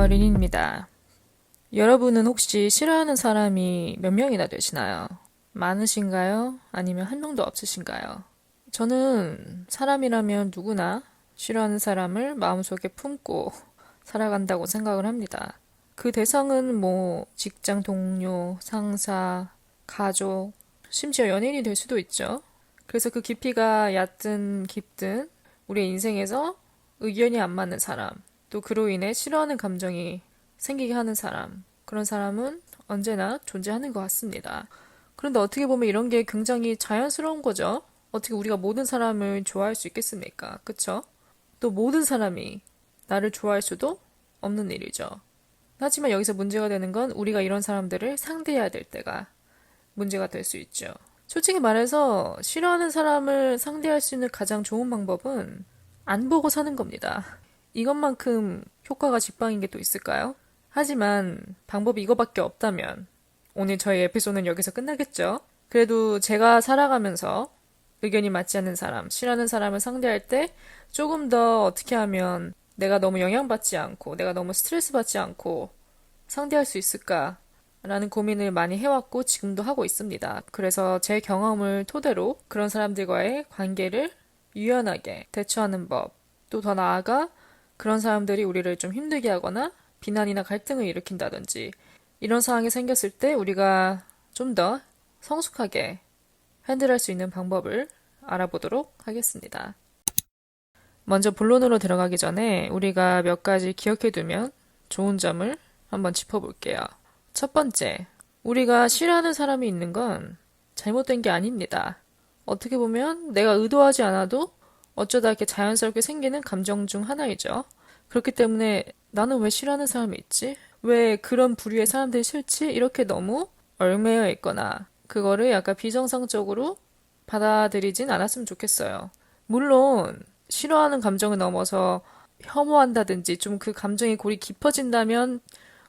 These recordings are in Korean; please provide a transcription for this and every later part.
안녕하세요, 린입니다. 여러분은 혹시 싫어하는 사람이 몇 명이나 되시나요? 많으신가요? 아니면 한 명도 없으신가요? 저는 사람이라면 누구나 싫어하는 사람을 마음속에 품고 살아간다고 생각을 합니다. 그 대상은 직장 동료, 상사, 가족, 심지어 연인이 될 수도 있죠. 그래서 그 깊이가 얕든 깊든 우리의 인생에서 의견이 안 맞는 사람, 또 그로 인해 싫어하는 감정이 생기게 하는 사람, 그런 사람은 언제나 존재하는 것 같습니다. 그런데 어떻게 보면 이런 게 굉장히 자연스러운 거죠. 어떻게 우리가 모든 사람을 좋아할 수 있겠습니까? 그쵸? 또 모든 사람이 나를 좋아할 수도 없는 일이죠. 하지만 여기서 문제가 되는 건 우리가 이런 사람들을 상대해야 될 때가 문제가 될 수 있죠. 솔직히 말해서 싫어하는 사람을 상대할 수 있는 가장 좋은 방법은 안 보고 사는 겁니다. 이것만큼 효과가 직방인 게 또 있을까요? 하지만 방법이 이거밖에 없다면 오늘 저희 에피소드는 여기서 끝나겠죠? 그래도 제가 살아가면서 의견이 맞지 않는 사람, 싫어하는 사람을 상대할 때 조금 더 어떻게 하면 내가 너무 영향받지 않고 내가 너무 스트레스 받지 않고 상대할 수 있을까? 라는 고민을 많이 해왔고 지금도 하고 있습니다. 그래서 제 경험을 토대로 그런 사람들과의 관계를 유연하게 대처하는 법, 또 더 나아가 그런 사람들이 우리를 좀 힘들게 하거나 비난이나 갈등을 일으킨다든지 이런 상황이 생겼을 때 우리가 좀 더 성숙하게 핸들할 수 있는 방법을 알아보도록 하겠습니다. 먼저 본론으로 들어가기 전에 우리가 몇 가지 기억해두면 좋은 점을 한번 짚어볼게요. 첫 번째, 우리가 싫어하는 사람이 있는 건 잘못된 게 아닙니다. 어떻게 보면 내가 의도하지 않아도 어쩌다 이렇게 자연스럽게 생기는 감정 중 하나이죠. 그렇기 때문에 나는 왜 싫어하는 사람이 있지? 왜 그런 부류의 사람들이 싫지? 이렇게 너무 얽매여 있거나 그거를 약간 비정상적으로 받아들이진 않았으면 좋겠어요. 물론 싫어하는 감정을 넘어서 혐오한다든지 좀 그 감정의 골이 깊어진다면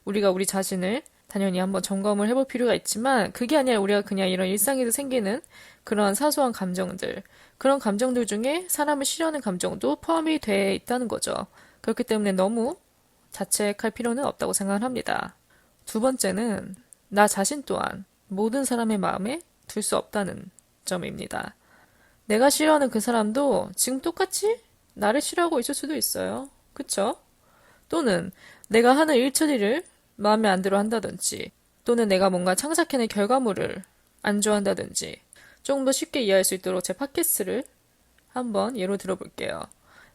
우리가 우리 자신을 당연히 한번 점검을 해볼 필요가 있지만 그게 아니라 우리가 그냥 이런 일상에서 생기는 그런 사소한 감정들, 그런 감정들 중에 사람을 싫어하는 감정도 포함이 돼 있다는 거죠. 그렇기 때문에 너무 자책할 필요는 없다고 생각을 합니다. 두 번째는 나 자신 또한 모든 사람의 마음에 둘 수 없다는 점입니다. 내가 싫어하는 그 사람도 지금 똑같이 나를 싫어하고 있을 수도 있어요. 그쵸? 또는 내가 하는 일처리를 마음에 안 들어 한다든지 또는 내가 뭔가 창작해낸 결과물을 안 좋아한다든지 조금 더 쉽게 이해할 수 있도록 제 팟캐스트를 한번 예로 들어볼게요.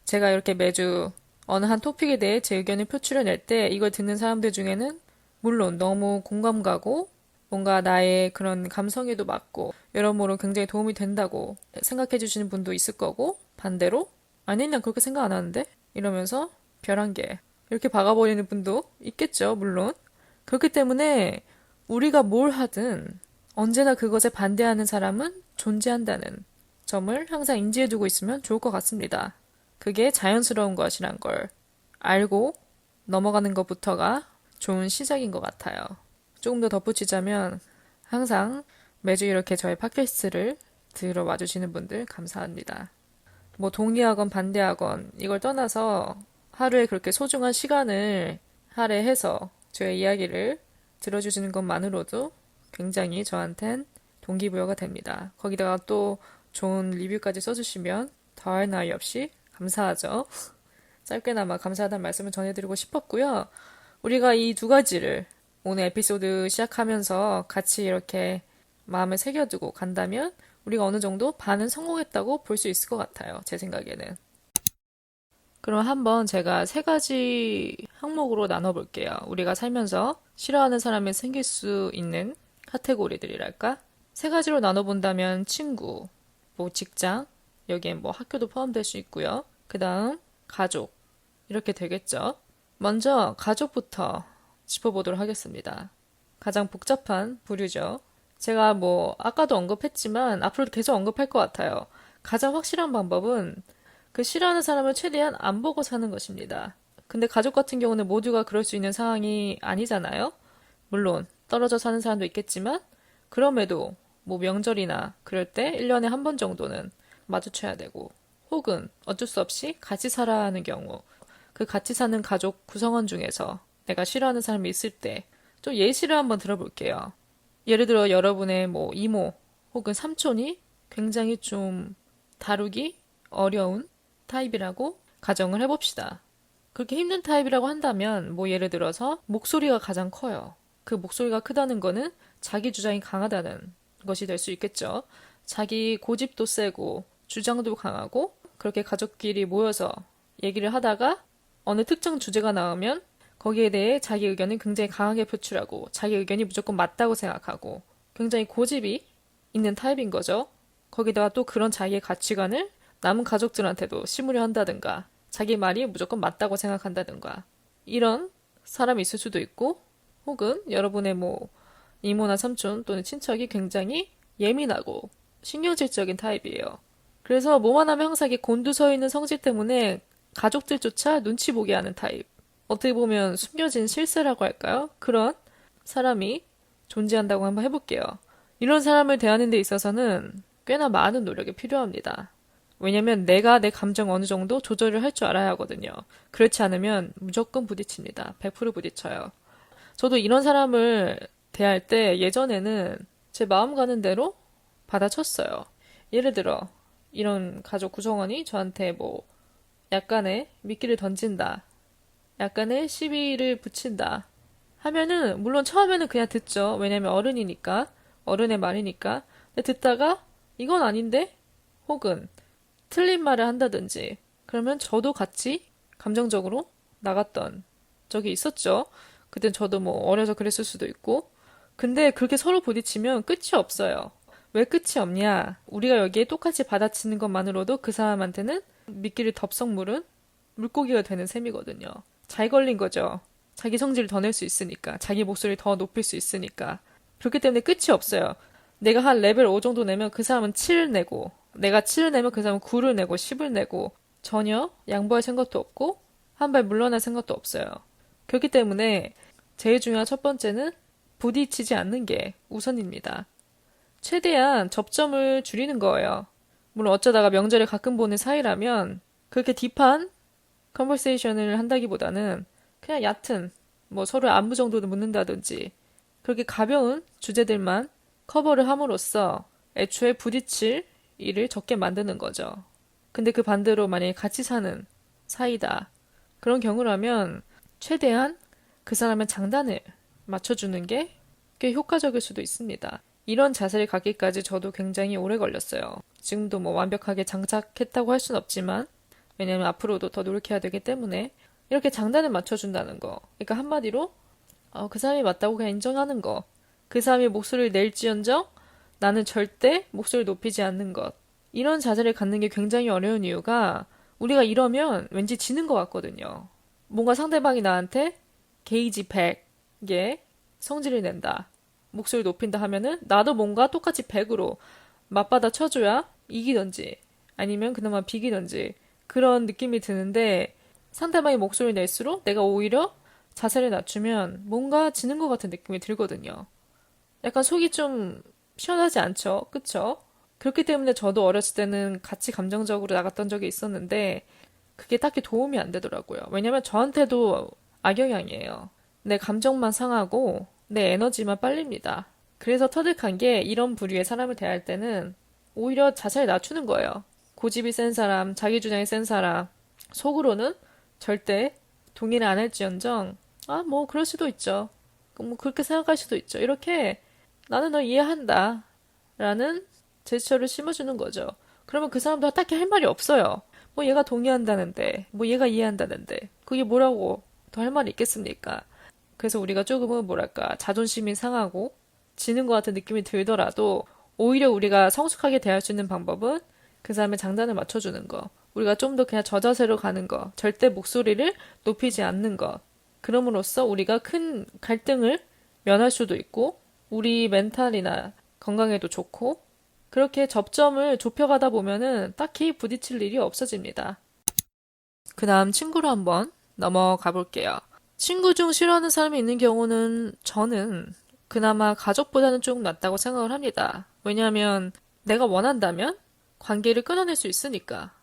제가 이렇게 매주 어느 한 토픽에 대해 제 의견을 표출해낼 때 이걸 듣는 사람들 중에는 물론 너무 공감 가고 뭔가 나의 그런 감성에도 맞고 여러모로 굉장히 도움이 된다고 생각해 주시는 분도 있을 거고 반대로 아니 난 그렇게 생각 안 하는데 이러면서 별 한 개 이렇게 박아버리는 분도 있겠죠 물론 그렇기 때문에 우리가 뭘 하든 언제나 그것에 반대하는 사람은 존재한다는 점을 항상 인지해두고 있으면 좋을 것 같습니다. 그게 자연스러운 것이란 걸 알고 넘어가는 것부터가 좋은 시작인 것 같아요. 조금 더 덧붙이자면 항상 매주 이렇게 저의 팟캐스트를 들어와 주시는 분들 감사합니다. 동의하건 반대하건 이걸 떠나서 하루에 그렇게 소중한 시간을 할애해서 저의 이야기를 들어주시는 것만으로도 굉장히 저한텐 동기부여가 됩니다. 거기다가 또 좋은 리뷰까지 써주시면 더할 나위 없이 감사하죠. 짧게나마 감사하다는 말씀을 전해드리고 싶었고요. 우리가 이 두 가지를 오늘 에피소드 시작하면서 같이 이렇게 마음에 새겨두고 간다면 우리가 어느 정도 반은 성공했다고 볼 수 있을 것 같아요. 제 생각에는. 그럼 한번 제가 세 가지 항목으로 나눠볼게요. 우리가 살면서 싫어하는 사람이 생길 수 있는 카테고리들이랄까? 세 가지로 나눠본다면 친구, 직장, 여기엔 학교도 포함될 수 있고요. 그 다음 가족, 이렇게 되겠죠. 먼저 가족부터 짚어보도록 하겠습니다. 가장 복잡한 부류죠. 제가 아까도 언급했지만 앞으로도 계속 언급할 것 같아요. 가장 확실한 방법은 그 싫어하는 사람을 최대한 안 보고 사는 것입니다. 근데 가족 같은 경우는 모두가 그럴 수 있는 상황이 아니잖아요. 물론 떨어져 사는 사람도 있겠지만 그럼에도 명절이나 그럴 때 1년에 한 번 정도는 마주쳐야 되고 혹은 어쩔 수 없이 같이 살아야 하는 경우 그 같이 사는 가족 구성원 중에서 내가 싫어하는 사람이 있을 때 좀 예시를 한번 들어볼게요. 예를 들어 여러분의 뭐 이모 혹은 삼촌이 굉장히 좀 다루기 어려운 타입이라고 가정을 해봅시다. 그렇게 힘든 타입이라고 한다면 뭐 예를 들어서 목소리가 가장 커요. 그 목소리가 크다는 거는 자기 주장이 강하다는 것이 될 수 있겠죠. 자기 고집도 세고 주장도 강하고 그렇게 가족끼리 모여서 얘기를 하다가 어느 특정 주제가 나오면 거기에 대해 자기 의견을 굉장히 강하게 표출하고 자기 의견이 무조건 맞다고 생각하고 굉장히 고집이 있는 타입인 거죠. 거기다가 또 그런 자기의 가치관을 남은 가족들한테도 심으려 한다든가 자기 말이 무조건 맞다고 생각한다든가 이런 사람이 있을 수도 있고 혹은 여러분의 뭐 이모나 삼촌 또는 친척이 굉장히 예민하고 신경질적인 타입이에요. 그래서 뭐만 하면 항상 이게 곤두서 있는 성질 때문에 가족들조차 눈치 보게 하는 타입. 어떻게 보면 숨겨진 실세라고 할까요? 그런 사람이 존재한다고 한번 해볼게요. 이런 사람을 대하는 데 있어서는 꽤나 많은 노력이 필요합니다. 왜냐면 내가 내 감정 어느 정도 조절을 할 줄 알아야 하거든요. 그렇지 않으면 무조건 부딪힙니다. 100% 부딪혀요. 저도 이런 사람을 대할 때 예전에는 제 마음 가는 대로 받아쳤어요. 예를 들어 이런 가족 구성원이 저한테 뭐 약간의 미끼를 던진다. 약간의 시비를 붙인다. 하면은 물론 처음에는 그냥 듣죠. 왜냐면 어른이니까. 어른의 말이니까. 근데 듣다가 이건 아닌데? 혹은 틀린 말을 한다든지 그러면 저도 같이 감정적으로 나갔던 적이 있었죠. 그땐 저도 뭐 어려서 그랬을 수도 있고. 근데 그렇게 서로 부딪히면 끝이 없어요. 왜 끝이 없냐? 우리가 여기에 똑같이 받아치는 것만으로도 그 사람한테는 미끼를 덥석 물은 물고기가 되는 셈이거든요. 잘 걸린 거죠. 자기 성질을 더 낼 수 있으니까. 자기 목소리를 더 높일 수 있으니까. 그렇기 때문에 끝이 없어요. 내가 한 레벨 5 정도 내면 그 사람은 7을 내고 내가 7을 내면 그 사람은 9를 내고 10을 내고 전혀 양보할 생각도 없고 한 발 물러날 생각도 없어요. 그렇기 때문에 제일 중요한 첫 번째는 부딪히지 않는 게 우선입니다. 최대한 접점을 줄이는 거예요. 물론 어쩌다가 명절에 가끔 보는 사이라면 그렇게 딥한 컨버세이션을 한다기보다는 그냥 얕은 뭐 서로 안부 정도도 묻는다든지 그렇게 가벼운 주제들만 커버를 함으로써 애초에 부딪힐 일을 적게 만드는 거죠. 근데 그 반대로 만약에 같이 사는 사이다. 그런 경우라면 최대한 그 사람의 장단을 맞춰주는 게 꽤 효과적일 수도 있습니다. 이런 자세를 갖기까지 저도 굉장히 오래 걸렸어요. 지금도 뭐 완벽하게 장착했다고 할 순 없지만 왜냐면 앞으로도 더 노력해야 되기 때문에 이렇게 장단을 맞춰준다는 거. 그러니까 한마디로 그 사람이 맞다고 그냥 인정하는 거. 그 사람이 목소리를 낼지언정 나는 절대 목소리를 높이지 않는 것. 이런 자세를 갖는 게 굉장히 어려운 이유가 우리가 이러면 왠지 지는 것 같거든요. 뭔가 상대방이 나한테 게이지 100에 성질을 낸다. 목소리 높인다 하면은 나도 뭔가 똑같이 100으로 맞받아 쳐줘야 이기던지 아니면 그나마 비기던지 그런 느낌이 드는데 상대방이 목소리를 낼수록 내가 오히려 자세를 낮추면 뭔가 지는 것 같은 느낌이 들거든요. 약간 속이 좀 시원하지 않죠? 그쵸? 그렇기 때문에 저도 어렸을 때는 같이 감정적으로 나갔던 적이 있었는데 그게 딱히 도움이 안 되더라고요. 왜냐면 저한테도 악영향이에요. 내 감정만 상하고 내 에너지만 빨립니다. 그래서 터득한 게 이런 부류의 사람을 대할 때는 오히려 자세를 낮추는 거예요. 고집이 센 사람, 자기 주장이 센 사람, 속으로는 절대 동의를 안 할지언정, 뭐, 그럴 수도 있죠. 뭐, 그렇게 생각할 수도 있죠. 이렇게 나는 널 이해한다. 라는 제스처를 심어주는 거죠. 그러면 그 사람도 딱히 할 말이 없어요. 뭐, 얘가 동의한다는데, 뭐, 얘가 이해한다는데, 그게 뭐라고 더 할 말이 있겠습니까? 그래서 우리가 조금은 뭐랄까, 자존심이 상하고, 지는 것 같은 느낌이 들더라도, 오히려 우리가 성숙하게 대할 수 있는 방법은 그 사람의 장단을 맞춰주는 거. 우리가 좀 더 그냥 저자세로 가는 거. 절대 목소리를 높이지 않는 것. 그럼으로써 우리가 큰 갈등을 면할 수도 있고, 우리 멘탈이나 건강에도 좋고, 그렇게 접점을 좁혀가다 보면은 딱히 부딪힐 일이 없어집니다. 그 다음 친구로 한번 넘어가 볼게요. 친구 중 싫어하는 사람이 있는 경우는 저는 그나마 가족보다는 조금 낫다고 생각을 합니다. 왜냐하면 내가 원한다면 관계를 끊어낼 수 있으니까.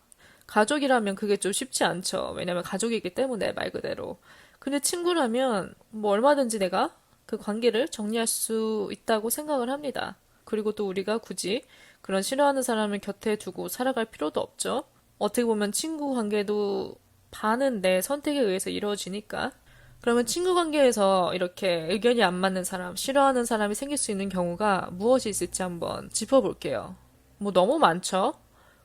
가족이라면 그게 좀 쉽지 않죠. 왜냐면 가족이기 때문에 말 그대로. 근데 친구라면 뭐 얼마든지 내가 그 관계를 정리할 수 있다고 생각을 합니다. 그리고 또 우리가 굳이 그런 싫어하는 사람을 곁에 두고 살아갈 필요도 없죠. 어떻게 보면 친구 관계도 반은 내 선택에 의해서 이루어지니까. 그러면 친구 관계에서 이렇게 의견이 안 맞는 사람, 싫어하는 사람이 생길 수 있는 경우가 무엇이 있을지 한번 짚어볼게요. 뭐 너무 많죠?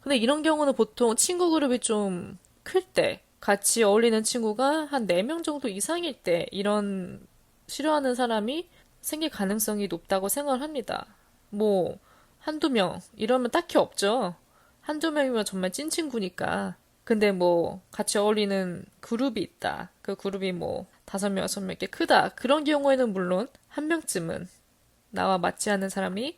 근데 이런 경우는 보통 친구 그룹이 좀 클 때, 같이 어울리는 친구가 한 4명 정도 이상일 때 이런 싫어하는 사람이 생길 가능성이 높다고 생각을 합니다. 뭐, 한두 명, 이러면 딱히 없죠. 한두 명이면 정말 찐 친구니까. 근데 뭐, 같이 어울리는 그룹이 있다. 그 그룹이 뭐, 5명, 6명 이렇게 크다. 그런 경우에는 물론 한 명쯤은 나와 맞지 않는 사람이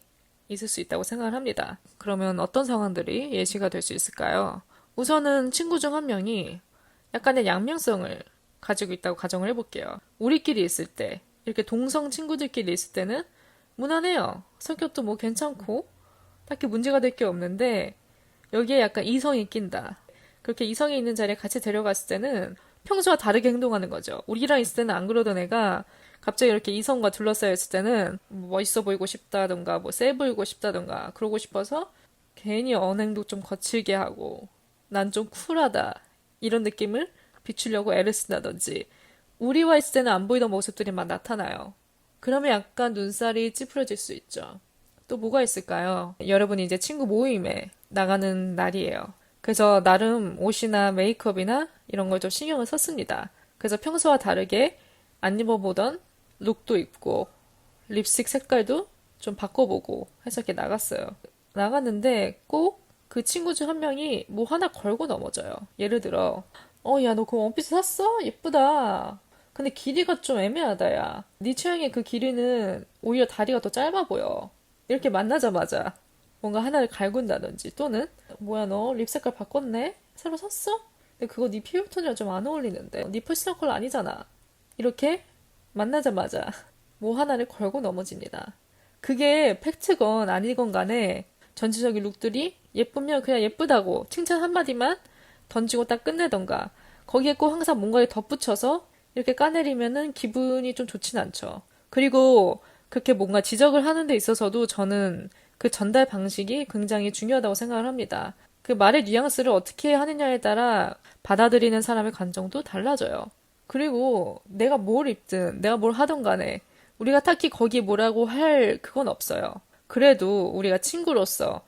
있을 수 있다고 생각을 합니다. 그러면 어떤 상황들이 예시가 될 수 있을까요? 우선은 친구 중 한 명이 약간의 양면성을 가지고 있다고 가정을 해볼게요. 우리끼리 있을 때, 이렇게 동성 친구들끼리 있을 때는 무난해요. 성격도 뭐 괜찮고, 딱히 문제가 될 게 없는데, 여기에 약간 이성이 낀다. 그렇게 이성이 있는 자리에 같이 데려갔을 때는 평소와 다르게 행동하는 거죠. 우리랑 있을 때는 안 그러던 애가 갑자기 이렇게 이성과 둘러싸여 있을 때는 뭐 멋있어 보이고 싶다던가, 뭐 세 보이고 싶다던가, 그러고 싶어서 괜히 언행도 좀 거칠게 하고, 난 좀 쿨하다. 이런 느낌을 비추려고 애를 쓴다든지, 우리와 있을 때는 안 보이던 모습들이 막 나타나요. 그러면 약간 눈살이 찌푸려질 수 있죠. 또 뭐가 있을까요? 여러분이 이제 친구 모임에 나가는 날이에요. 그래서 나름 옷이나 메이크업이나 이런 걸 좀 신경을 썼습니다. 그래서 평소와 다르게 안 입어보던 룩도 입고 립스틱 색깔도 좀 바꿔보고 해서 이렇게 나갔어요. 나갔는데 꼭 그 친구 중 한 명이 뭐 하나 걸고 넘어져요. 예를 들어, 야, 너 그 원피스 샀어? 예쁘다. 근데 길이가 좀 애매하다, 야. 네 취향의 그 길이는 오히려 다리가 더 짧아 보여. 이렇게 만나자마자 뭔가 하나를 갈군다든지 또는 뭐야 너 립 색깔 바꿨네? 새로 샀어? 근데 그거 네 피부톤이랑 좀 안 어울리는데 네 퍼스널 컬러 아니잖아. 이렇게 만나자마자 뭐 하나를 걸고 넘어집니다. 그게 팩트건 아니건 간에 전체적인 룩들이 예쁘면 그냥 예쁘다고 칭찬 한마디만 던지고 딱 끝내던가 거기에 꼭 항상 뭔가를 덧붙여서 이렇게 까내리면은 기분이 좀 좋진 않죠. 그리고 그렇게 뭔가 지적을 하는 데 있어서도 저는 그 전달 방식이 굉장히 중요하다고 생각을 합니다. 그 말의 뉘앙스를 어떻게 하느냐에 따라 받아들이는 사람의 감정도 달라져요. 그리고 내가 뭘 입든 내가 뭘 하든 간에 우리가 딱히 거기에 뭐라고 할 그건 없어요. 그래도 우리가 친구로서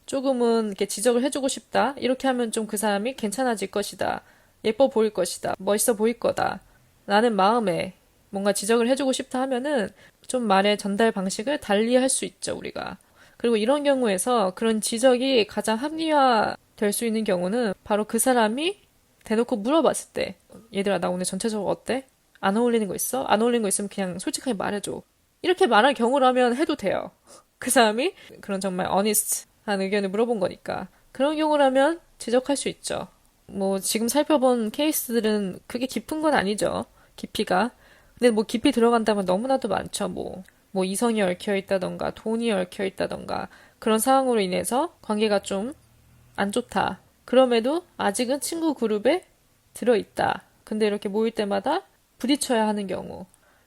조금은 이렇게 지적을 해주고 싶다. 이렇게 하면 좀 그 사람이 괜찮아질 것이다. 예뻐 보일 것이다. 멋있어 보일 거다. 라는 마음에 뭔가 지적을 해주고 싶다 하면은 좀 말의 전달 방식을 달리 할 수 있죠, 우리가. 그리고 이런 경우에서 그런 지적이 가장 합리화 될 수 있는 경우는 바로 그 사람이 대놓고 물어봤을 때, 얘들아, 나 오늘 전체적으로 어때? 안 어울리는 거 있어? 안 어울리는 거 있으면 그냥 솔직하게 말해줘. 이렇게 말할 경우라면 해도 돼요. 그 사람이 그런 정말 어니스트한 의견을 물어본 거니까. 그런 경우라면 지적할 수 있죠. 뭐 지금 살펴본 케이스들은 그게 깊은 건 아니죠. 깊이가. 근데 뭐 깊이 들어간다면 너무나도 많죠. 뭐 이성이 얽혀 있다던가 돈이 얽혀 있다던가 그런 상황으로 인해서 관계가 좀 안 좋다. 그럼에도 아직은 친구 그룹에 들어있다. 근데 이렇게 모일 때마다 부딪혀야 하는 경우.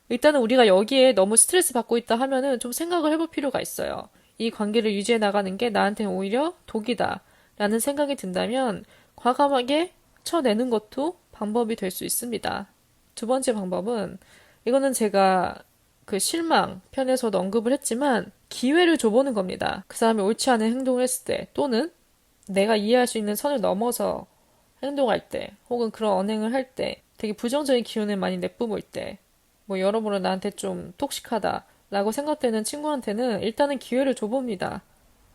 일단은 우리가 여기에 너무 스트레스 받고 있다 하면은 좀 생각을 해볼 필요가 있어요. 이 관계를 유지해 나가는 게 나한테는 오히려 독이다. 라는 생각이 든다면 과감하게 쳐내는 것도 방법이 될 수 있습니다. 두 번째 방법은 이거는 제가 그 실망 편에서도 언급을 했지만 기회를 줘보는 겁니다. 그 사람이 옳지 않은 행동을 했을 때 또는 내가 이해할 수 있는 선을 넘어서 행동할 때 혹은 그런 언행을 할 때 되게 부정적인 기운을 많이 내뿜을 때 뭐 여러모로 나한테 좀 톡식하다 라고 생각되는 친구한테는 일단은 기회를 줘봅니다.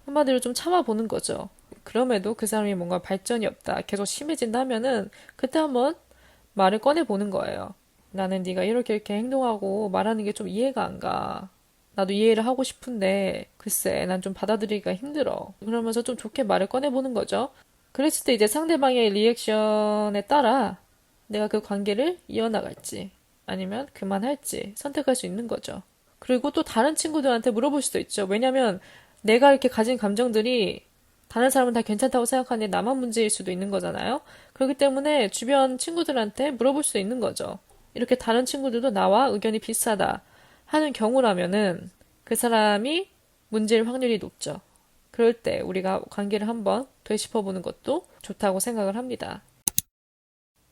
한마디로 좀 참아보는 거죠. 그럼에도 그 사람이 뭔가 발전이 없다 계속 심해진다 하면은 그때 한번 말을 꺼내보는 거예요. 나는 네가 이렇게 이렇게 행동하고 말하는 게 좀 이해가 안 가. 나도 이해를 하고 싶은데 글쎄 난 좀 받아들이기가 힘들어. 그러면서 좀 좋게 말을 꺼내보는 거죠. 그랬을 때 이제 상대방의 리액션에 따라 내가 그 관계를 이어나갈지 아니면 그만할지 선택할 수 있는 거죠. 그리고 또 다른 친구들한테 물어볼 수도 있죠. 왜냐면 내가 이렇게 가진 감정들이 다른 사람은 다 괜찮다고 생각하는데 나만 문제일 수도 있는 거잖아요. 그렇기 때문에 주변 친구들한테 물어볼 수 있는 거죠. 이렇게 다른 친구들도 나와 의견이 비슷하다 하는 경우라면은 그 사람이 문제일 확률이 높죠. 그럴 때 우리가 관계를 한번 되짚어보는 것도 좋다고 생각을 합니다.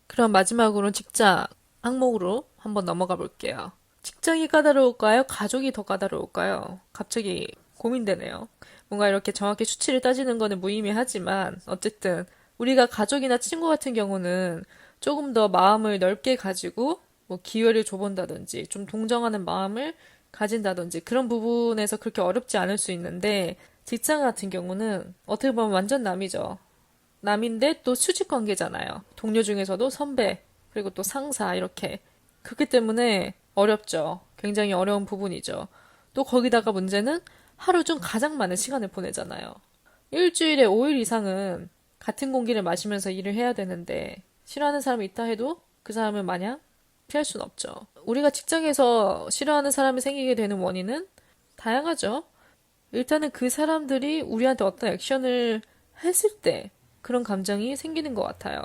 그럼 마지막으로 직장 항목으로 한번 넘어가 볼게요. 직장이 까다로울까요? 가족이 더 까다로울까요? 갑자기 고민되네요. 뭔가 이렇게 정확히 수치를 따지는 거는 무의미하지만 어쨌든 우리가 가족이나 친구 같은 경우는 조금 더 마음을 넓게 가지고 뭐 기회를 줘본다든지 좀 동정하는 마음을 가진다든지 그런 부분에서 그렇게 어렵지 않을 수 있는데 직장 같은 경우는 어떻게 보면 완전 남이죠. 남인데 또 수직 관계잖아요. 동료 중에서도 선배, 그리고 또 상사, 이렇게. 그렇기 때문에 어렵죠. 굉장히 어려운 부분이죠. 또 거기다가 문제는 하루 중 가장 많은 시간을 보내잖아요. 일주일에 5일 이상은 같은 공기를 마시면서 일을 해야 되는데, 싫어하는 사람이 있다 해도 그 사람을 마냥 피할 순 없죠. 우리가 직장에서 싫어하는 사람이 생기게 되는 원인은 다양하죠. 일단은 그 사람들이 우리한테 어떤 액션을 했을 때 그런 감정이 생기는 것 같아요.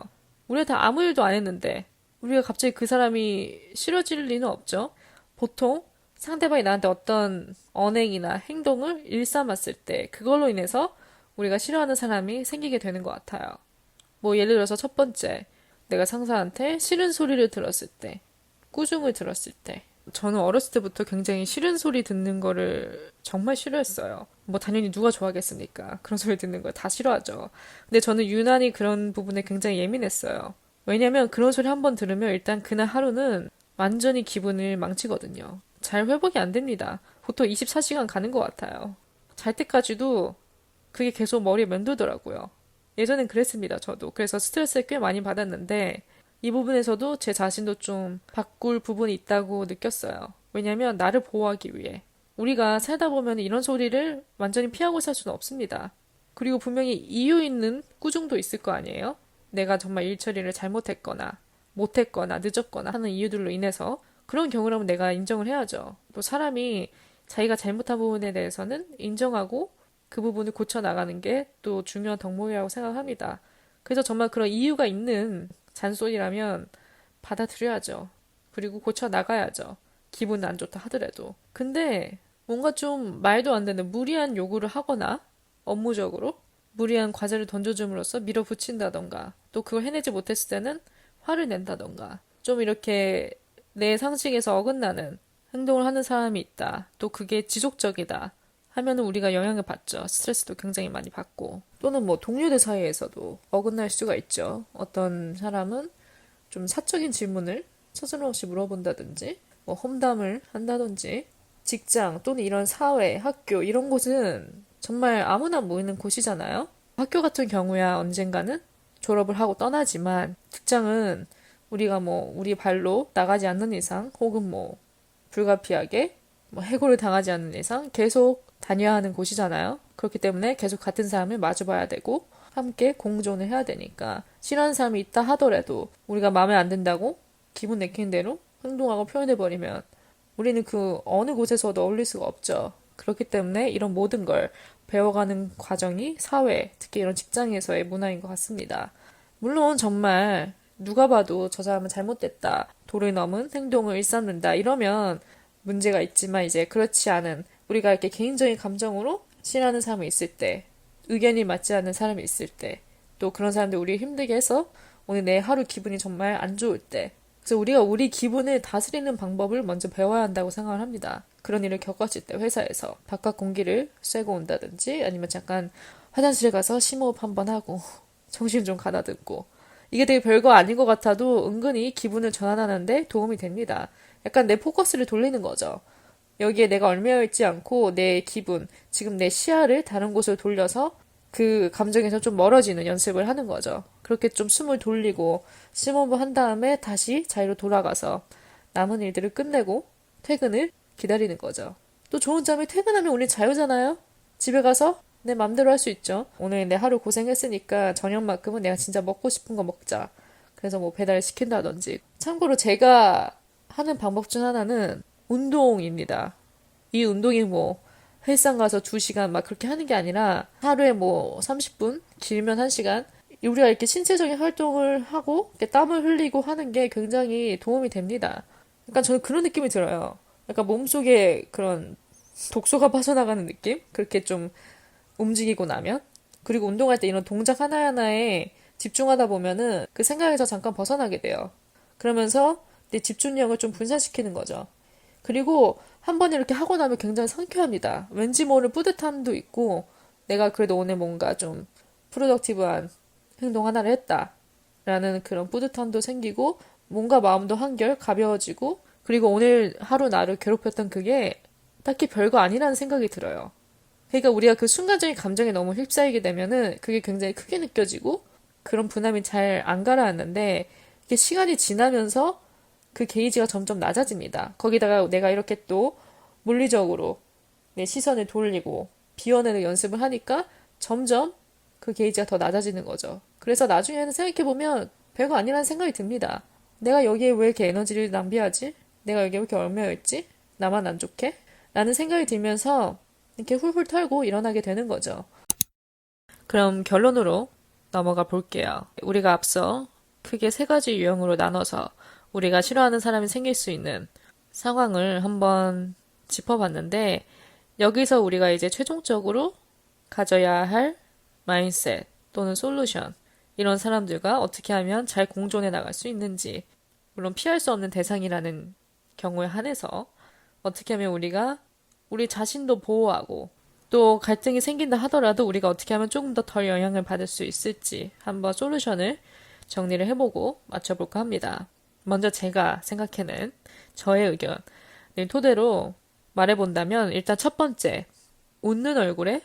우리가 다 아무 일도 안 했는데 우리가 갑자기 그 사람이 싫어질 리는 없죠. 보통 상대방이 나한테 어떤 언행이나 행동을 일삼았을 때 그걸로 인해서 우리가 싫어하는 사람이 생기게 되는 것 같아요. 뭐 예를 들어서 첫 번째, 내가 상사한테 싫은 소리를 들었을 때, 꾸중을 들었을 때, 저는 어렸을 때부터 굉장히 싫은 소리 듣는 거를 정말 싫어했어요. 뭐 당연히 누가 좋아하겠습니까? 그런 소리 듣는 걸 다 싫어하죠. 근데 저는 유난히 그런 부분에 굉장히 예민했어요. 왜냐면 그런 소리 한 번 들으면 일단 그날 하루는 완전히 기분을 망치거든요. 잘 회복이 안 됩니다. 보통 24시간 가는 것 같아요. 잘 때까지도 그게 계속 머리에 맴돌더라고요. 예전엔 그랬습니다, 저도. 그래서 스트레스를 꽤 많이 받았는데, 이 부분에서도 제 자신도 좀 바꿀 부분이 있다고 느꼈어요. 왜냐면 나를 보호하기 위해. 우리가 살다 보면 이런 소리를 완전히 피하고 살 수는 없습니다. 그리고 분명히 이유 있는 꾸중도 있을 거 아니에요? 내가 정말 일 처리를 잘못했거나, 못했거나, 늦었거나 하는 이유들로 인해서 그런 경우라면 내가 인정을 해야죠. 또 사람이 자기가 잘못한 부분에 대해서는 인정하고 그 부분을 고쳐 나가는 게 또 중요한 덕목이라고 생각합니다. 그래서 정말 그런 이유가 있는 잔소리라면 받아들여야죠. 그리고 고쳐 나가야죠. 기분 안 좋다 하더라도. 근데 뭔가 좀 말도 안 되는 무리한 요구를 하거나 업무적으로 무리한 과제를 던져줌으로써 밀어붙인다던가 또 그걸 해내지 못했을 때는 화를 낸다던가 좀 이렇게 내 상식에서 어긋나는 행동을 하는 사람이 있다. 또 그게 지속적이다. 하면은 우리가 영향을 받죠. 스트레스도 굉장히 많이 받고. 또는 뭐 동료들 사이에서도 어긋날 수가 있죠. 어떤 사람은 좀 사적인 질문을 서슴없이 물어본다든지, 뭐 험담을 한다든지, 직장 또는 이런 사회, 학교 이런 곳은 정말 아무나 모이는 곳이잖아요. 학교 같은 경우야 언젠가는 졸업을 하고 떠나지만 직장은 우리가 뭐 우리 발로 나가지 않는 이상 혹은 뭐 불가피하게 뭐 해고를 당하지 않는 이상 계속 다녀야 하는 곳이잖아요. 그렇기 때문에 계속 같은 사람을 마주봐야 되고 함께 공존을 해야 되니까 싫어하는 사람이 있다 하더라도 우리가 마음에 안 든다고 기분 내키는 대로 행동하고 표현해버리면 우리는 그 어느 곳에서도 어울릴 수가 없죠. 그렇기 때문에 이런 모든 걸 배워가는 과정이 사회, 특히 이런 직장에서의 문화인 것 같습니다. 물론 정말 누가 봐도 저 사람은 잘못됐다, 도를 넘은 행동을 일삼는다 이러면 문제가 있지만 이제 그렇지 않은 우리가 이렇게 개인적인 감정으로 싫어하는 사람이 있을 때, 의견이 맞지 않는 사람이 있을 때, 또 그런 사람들 우리 힘들게 해서 오늘 내 하루 기분이 정말 안 좋을 때, 그래서 우리가 우리 기분을 다스리는 방법을 먼저 배워야 한다고 생각을 합니다. 그런 일을 겪었을 때 회사에서 바깥 공기를 쐬고 온다든지 아니면 잠깐 화장실에 가서 심호흡 한번 하고 정신 좀 가다듬고 이게 되게 별거 아닌 것 같아도 은근히 기분을 전환하는데 도움이 됩니다. 약간 내 포커스를 돌리는 거죠. 여기에 내가 얽매여 있지 않고 내 기분, 지금 내 시야를 다른 곳으로 돌려서 그 감정에서 좀 멀어지는 연습을 하는 거죠. 그렇게 좀 숨을 돌리고 심호흡을 한 다음에 다시 자리로 돌아가서 남은 일들을 끝내고 퇴근을 기다리는 거죠. 또 좋은 점이 퇴근하면 우린 자유잖아요. 집에 가서 내 맘대로 할 수 있죠. 오늘 내 하루 고생했으니까 저녁만큼은 내가 진짜 먹고 싶은 거 먹자. 그래서 뭐 배달 시킨다든지. 참고로 제가 하는 방법 중 하나는 운동입니다. 이 운동이 뭐 헬스장 가서 2시간 막 그렇게 하는 게 아니라 하루에 뭐 30분, 길면 1시간 우리가 이렇게 신체적인 활동을 하고 이렇게 땀을 흘리고 하는 게 굉장히 도움이 됩니다. 약간 저는 그런 느낌이 들어요. 약간 몸속에 그런 독소가 빠져나가는 느낌? 그렇게 좀 움직이고 나면? 그리고 운동할 때 이런 동작 하나하나에 집중하다 보면은 그 생각에서 잠깐 벗어나게 돼요. 그러면서 내 집중력을 좀 분산시키는 거죠. 그리고 한 번 이렇게 하고 나면 굉장히 상쾌합니다. 왠지 모를 뿌듯함도 있고, 내가 그래도 오늘 뭔가 좀 프로덕티브한 행동 하나를 했다. 라는 그런 뿌듯함도 생기고, 뭔가 마음도 한결 가벼워지고, 그리고 오늘 하루 나를 괴롭혔던 그게 딱히 별거 아니라는 생각이 들어요. 그러니까 우리가 그 순간적인 감정에 너무 휩싸이게 되면은 그게 굉장히 크게 느껴지고, 그런 분함이 잘 안 가라앉는데, 이게 시간이 지나면서 그 게이지가 점점 낮아집니다. 거기다가 내가 이렇게 또 물리적으로 내 시선을 돌리고 비워내는 연습을 하니까 점점 그 게이지가 더 낮아지는 거죠. 그래서 나중에는 생각해보면 별거 아니라는 생각이 듭니다. 내가 여기에 왜 이렇게 에너지를 낭비하지? 내가 여기에 왜 이렇게 얽매여있지? 나만 안 좋게? 라는 생각이 들면서 이렇게 훌훌 털고 일어나게 되는 거죠. 그럼 결론으로 넘어가 볼게요. 우리가 앞서 크게 세 가지 유형으로 나눠서 우리가 싫어하는 사람이 생길 수 있는 상황을 한번 짚어봤는데, 여기서 우리가 이제 최종적으로 가져야 할 마인셋 또는 솔루션, 이런 사람들과 어떻게 하면 잘 공존해 나갈 수 있는지, 물론 피할 수 없는 대상이라는 경우에 한해서 어떻게 하면 우리가 우리 자신도 보호하고 또 갈등이 생긴다 하더라도 우리가 어떻게 하면 조금 더 덜 영향을 받을 수 있을지 한번 솔루션을 정리를 해보고 맞춰볼까 합니다. 먼저 제가 생각해낸 저의 의견을 토대로 말해본다면, 일단 첫 번째, 웃는 얼굴에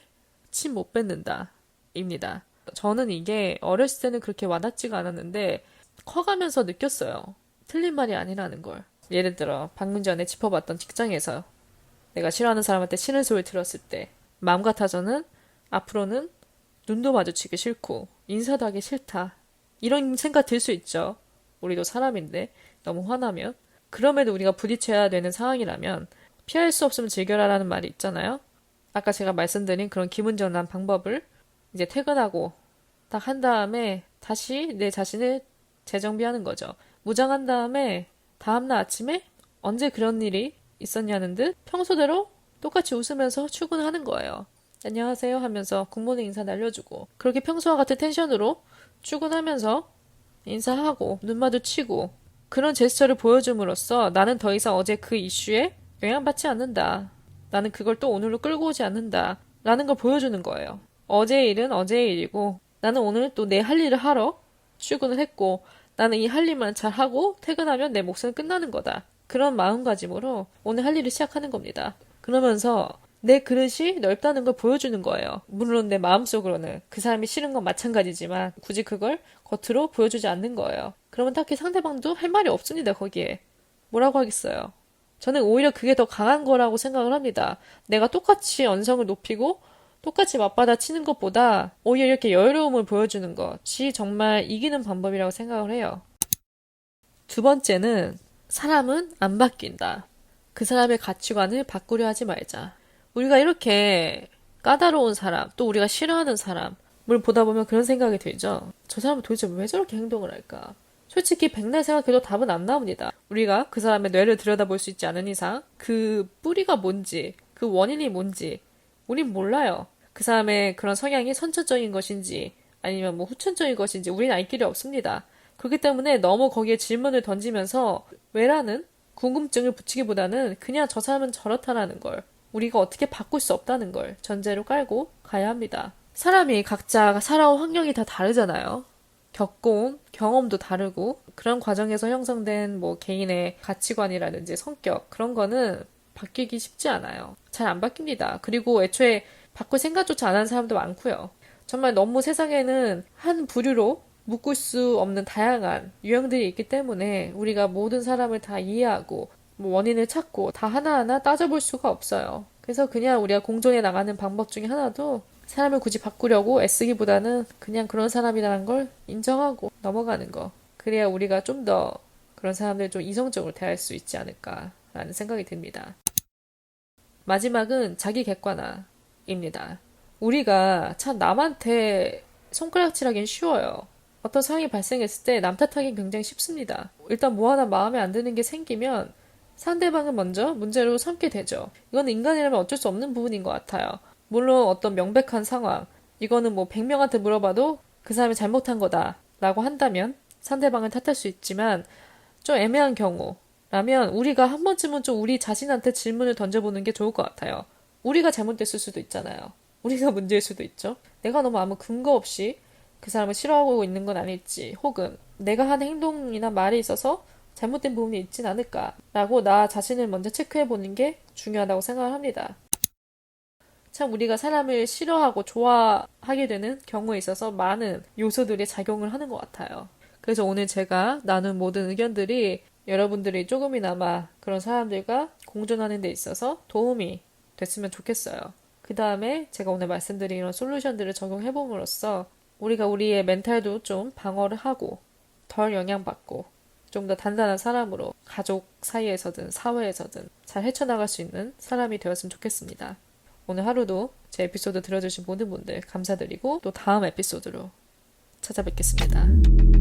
침 못 뱉는다 입니다. 저는 이게 어렸을 때는 그렇게 와닿지가 않았는데 커가면서 느꼈어요. 틀린 말이 아니라는 걸. 예를 들어 방금 전에 짚어봤던 직장에서 내가 싫어하는 사람한테 싫은 소리 들었을 때 마음 같아서는 앞으로는 눈도 마주치기 싫고 인사도 하기 싫다, 이런 생각 들 수 있죠. 우리도 사람인데 너무 화나면. 그럼에도 우리가 부딪혀야 되는 상황이라면 피할 수 없으면 즐겨라라는 말이 있잖아요. 아까 제가 말씀드린 그런 기분 전환 방법을 이제 퇴근하고 딱 한 다음에 다시 내 자신을 재정비하는 거죠. 무장한 다음에 다음날 아침에 언제 그런 일이 있었냐는 듯 평소대로 똑같이 웃으면서 출근하는 거예요. 안녕하세요 하면서 굿모닝 인사 날려주고, 그렇게 평소와 같은 텐션으로 출근하면서 인사하고 눈 마주치고 그런 제스처를 보여줌으로써 나는 더 이상 어제 그 이슈에 영향받지 않는다, 나는 그걸 또 오늘로 끌고 오지 않는다 라는 걸 보여주는 거예요. 어제의 일은 어제의 일이고 나는 오늘 또 내 할 일을 하러 출근을 했고, 나는 이 할 일만 잘 하고 퇴근하면 내 몫은 끝나는 거다, 그런 마음가짐으로 오늘 할 일을 시작하는 겁니다. 그러면서 내 그릇이 넓다는 걸 보여주는 거예요. 물론 내 마음속으로는 그 사람이 싫은 건 마찬가지지만 굳이 그걸 겉으로 보여주지 않는 거예요. 그러면 딱히 상대방도 할 말이 없습니다, 거기에. 뭐라고 하겠어요. 저는 오히려 그게 더 강한 거라고 생각을 합니다. 내가 똑같이 언성을 높이고 똑같이 맞받아치는 것보다 오히려 이렇게 여유로움을 보여주는 것이 정말 이기는 방법이라고 생각을 해요. 두 번째는, 사람은 안 바뀐다. 그 사람의 가치관을 바꾸려 하지 말자. 우리가 이렇게 까다로운 사람, 또 우리가 싫어하는 사람을 보다 보면 그런 생각이 들죠. 저 사람은 도대체 왜 저렇게 행동을 할까? 솔직히 백날 생각해도 답은 안 나옵니다. 우리가 그 사람의 뇌를 들여다볼 수 있지 않은 이상 그 뿌리가 뭔지, 그 원인이 뭔지 우린 몰라요. 그 사람의 그런 성향이 선천적인 것인지 아니면 뭐 후천적인 것인지 우리는 알 길이 없습니다. 그렇기 때문에 너무 거기에 질문을 던지면서 왜라는 궁금증을 붙이기보다는 그냥 저 사람은 저렇다라는 걸, 우리가 어떻게 바꿀 수 없다는 걸 전제로 깔고 가야 합니다. 사람이 각자 살아온 환경이 다 다르잖아요. 겪어온 경험도 다르고 그런 과정에서 형성된 뭐 개인의 가치관이라든지 성격, 그런 거는 바뀌기 쉽지 않아요. 잘 안 바뀝니다. 그리고 애초에 바꿀 생각조차 안 하는 사람도 많고요. 정말 너무 세상에는 한 부류로 묶을 수 없는 다양한 유형들이 있기 때문에 우리가 모든 사람을 다 이해하고 뭐 원인을 찾고 다 하나하나 따져볼 수가 없어요. 그래서 그냥 우리가 공존해 나가는 방법 중에 하나도 사람을 굳이 바꾸려고 애쓰기보다는 그냥 그런 사람이라는 걸 인정하고 넘어가는 거. 그래야 우리가 좀 더 그런 사람들을 좀 이성적으로 대할 수 있지 않을까라는 생각이 듭니다. 마지막은 자기 객관화입니다. 우리가 참 남한테 손가락질하기는 쉬워요. 어떤 상황이 발생했을 때 남 탓하기 굉장히 쉽습니다. 일단 뭐 하나 마음에 안 드는 게 생기면 상대방은 먼저 문제로 삼게 되죠. 이거는 인간이라면 어쩔 수 없는 부분인 것 같아요. 물론 어떤 명백한 상황, 이거는 뭐 100명한테 물어봐도 그 사람이 잘못한 거다 라고 한다면 상대방을 탓할 수 있지만 좀 애매한 경우라면 우리가 한 번쯤은 좀 우리 자신한테 질문을 던져보는 게 좋을 것 같아요. 우리가 잘못됐을 수도 있잖아요. 우리가 문제일 수도 있죠. 내가 너무 아무 근거 없이 그 사람을 싫어하고 있는 건 아닐지, 혹은 내가 한 행동이나 말에 있어서 잘못된 부분이 있진 않을까라고 나 자신을 먼저 체크해보는 게 중요하다고 생각을 합니다. 참 우리가 사람을 싫어하고 좋아하게 되는 경우에 있어서 많은 요소들이 작용을 하는 것 같아요. 그래서 오늘 제가 나눈 모든 의견들이 여러분들이 조금이나마 그런 사람들과 공존하는 데 있어서 도움이 됐으면 좋겠어요. 그 다음에 제가 오늘 말씀드린 이런 솔루션들을 적용해봄으로써 우리가 우리의 멘탈도 좀 방어를 하고 덜 영향받고 좀 더 단단한 사람으로 가족 사이에서든 사회에서든 잘 헤쳐나갈 수 있는 사람이 되었으면 좋겠습니다. 오늘 하루도 제 에피소드 들어주신 모든 분들 감사드리고 또 다음 에피소드로 찾아뵙겠습니다.